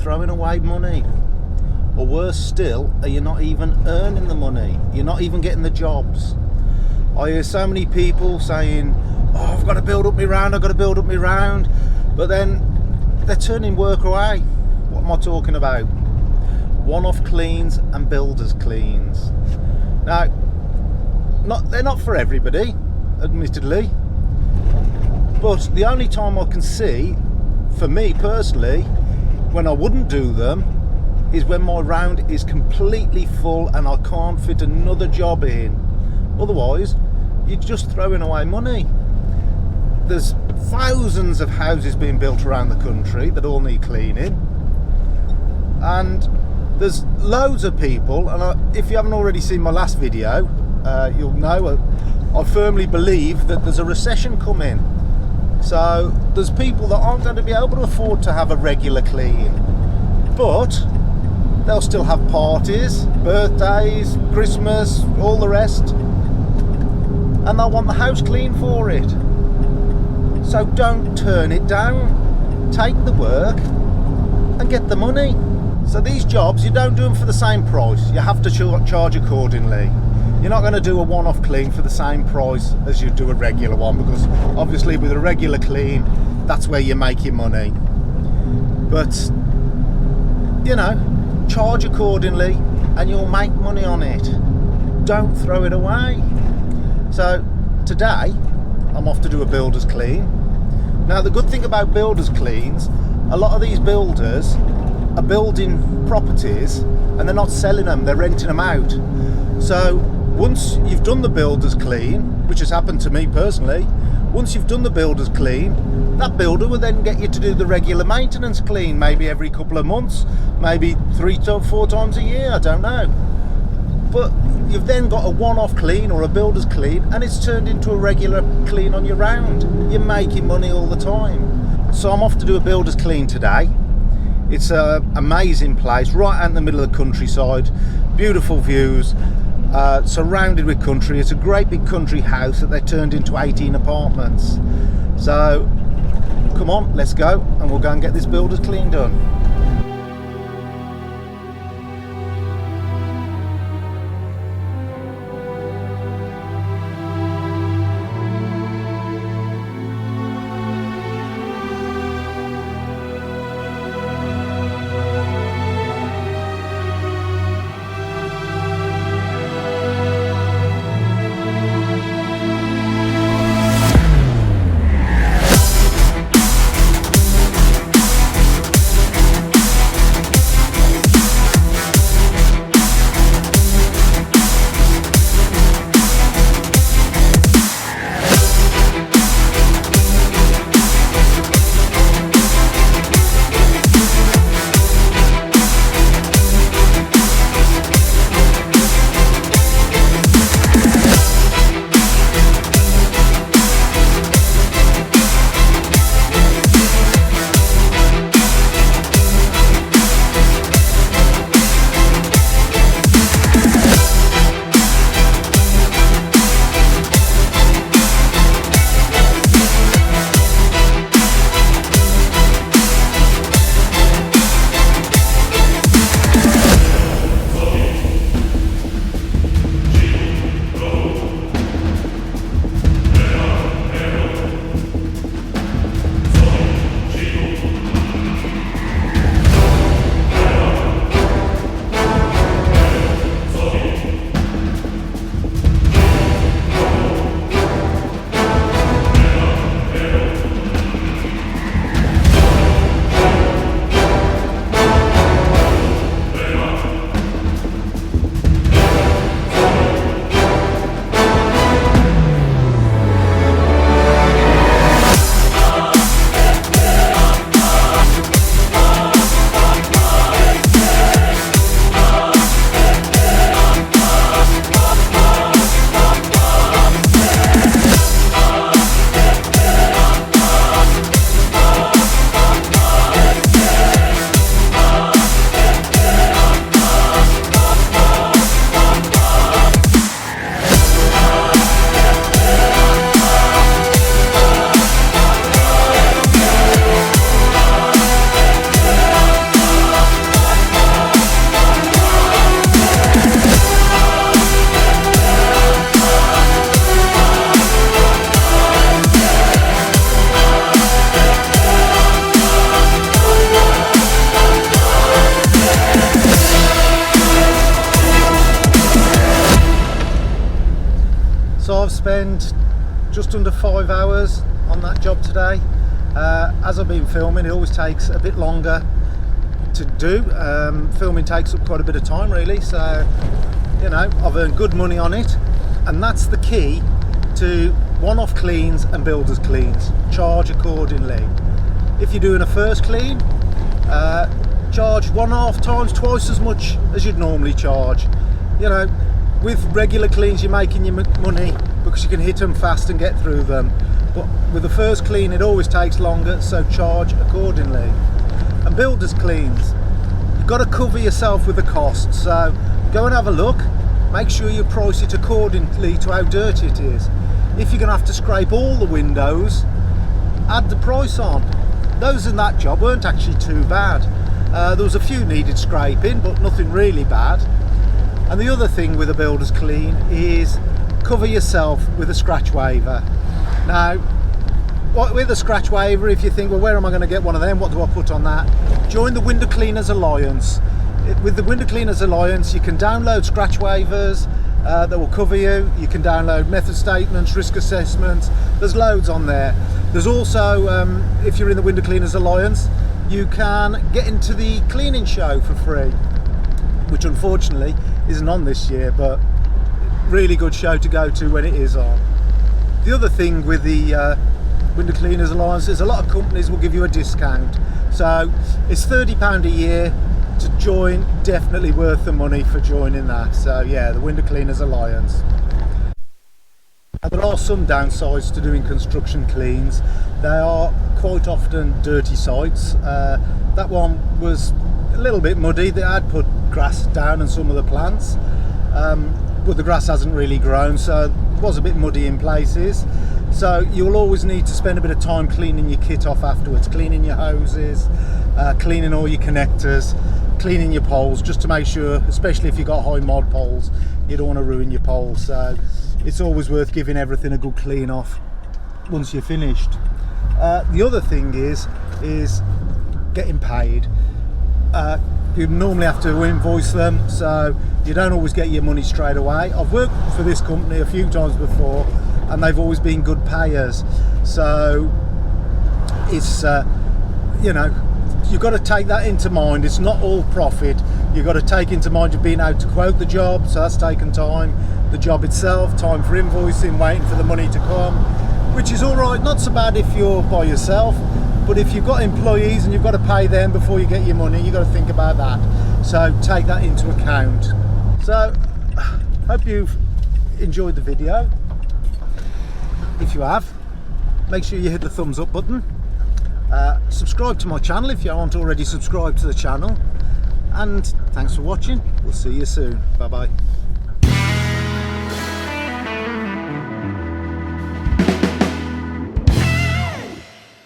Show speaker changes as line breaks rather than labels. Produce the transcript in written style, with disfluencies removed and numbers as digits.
throwing away money. Or worse still, are you not even earning the money? You're not even getting the jobs. I hear so many people saying, oh, I've got to build up my round, I've got to build up my round. But then they're turning work away. What am I talking about? One-off cleans and builders cleans. Now, they're not for everybody, admittedly. But the only time I can see, for me personally, when I wouldn't do them, is when my round is completely full and I can't fit another job in. Otherwise, you're just throwing away money. There's thousands of houses being built around the country that all need cleaning. And there's loads of people, and if you haven't already seen my last video, you'll know I firmly believe that there's a recession coming. So there's people that aren't going to be able to afford to have a regular clean. But they'll still have parties, birthdays, Christmas, all the rest, and they'll want the house clean for it. So don't turn it down. Take the work and get the money. So these jobs, you don't do them for the same price. You have to charge accordingly. You're not going to do a one-off clean for the same price as you do a regular one, because obviously with a regular clean, that's where you make your money. But, you know, charge accordingly and you'll make money on it. Don't throw it away. So today I'm off to do a builder's clean. Now the good thing about builder's cleans, a lot of these builders are building properties and they're not selling them, they're renting them out. So once you've done the builder's clean, which has happened to me personally, once you've done the builder's clean, that builder will then get you to do the regular maintenance clean, maybe every couple of months, maybe 3 to 4 times a year, I don't know. But you've then got a one-off clean or a builder's clean, and it's turned into a regular clean on your round. You're making money all the time. So I'm off to do a builder's clean today. It's an amazing place, right out in the middle of the countryside, beautiful views, surrounded with country. It's a great big country house that they turned into 18 apartments. So come on, let's go, and we'll go and get this builder's clean done. I've spent just under 5 hours on that job today. As I've been filming, it always takes a bit longer to do. Filming takes up quite a bit of time really, so you know, I've earned good money on it, and that's the key to one-off cleans and builders cleans. Charge accordingly. If you're doing a first clean, charge 1.5 times, twice as much as you'd normally charge. You know, with regular cleans you're making your money because you can hit them fast and get through them, but with the first clean it always takes longer, so charge accordingly. And builders cleans, you've got to cover yourself with the cost, so go and have a look. Make sure you price it accordingly to how dirty it is. If you're going to have to scrape all the windows, add the price on. Those in that job weren't actually too bad. There was a few needed scraping, but nothing really bad. And the other thing with a builder's clean is cover yourself with a scratch waiver. Now, with a scratch waiver, if you think, well, where am I going to get one of them? What do I put on that? Join the Window Cleaners Alliance. With the Window Cleaners Alliance, you can download scratch waivers that will cover you. You can download method statements, risk assessments. There's loads on there. There's also, if you're in the Window Cleaners Alliance, you can get into the cleaning show for free, which unfortunately isn't on this year, but really good show to go to when it is on. The other thing with the Window Cleaners Alliance is a lot of companies will give you a discount. So it's £30 a year to join, definitely worth the money for joining that. So yeah, the Window Cleaners Alliance. And there are some downsides to doing construction cleans. They are quite often dirty sites. That one was a little bit muddy. They had put grass down and some of the plants, but the grass hasn't really grown, so it was a bit muddy in places. So you'll always need to spend a bit of time cleaning your kit off afterwards, cleaning your hoses, cleaning all your connectors, cleaning your poles, just to make sure, especially if you've got high mod poles, you don't want to ruin your poles. So it's always worth giving everything a good clean off once you're finished. The other thing is getting paid. You normally have to invoice them, so you don't always get your money straight away. I've worked for this company a few times before and they've always been good payers, so it's you know, you've got to take that into mind. It's not all profit. You've got to take into mind you've been out to quote the job, so that's taken time. The job itself, time for invoicing, waiting for the money to come, which is all right, not so bad if you're by yourself, but if you've got employees and you've got to pay them before you get your money, you've got to think about that. So take that into account. So hope you've enjoyed the video. If you have, make sure you hit the thumbs up button. Subscribe to my channel if you aren't already subscribed to the channel, and thanks for watching. We'll see you soon. Bye bye.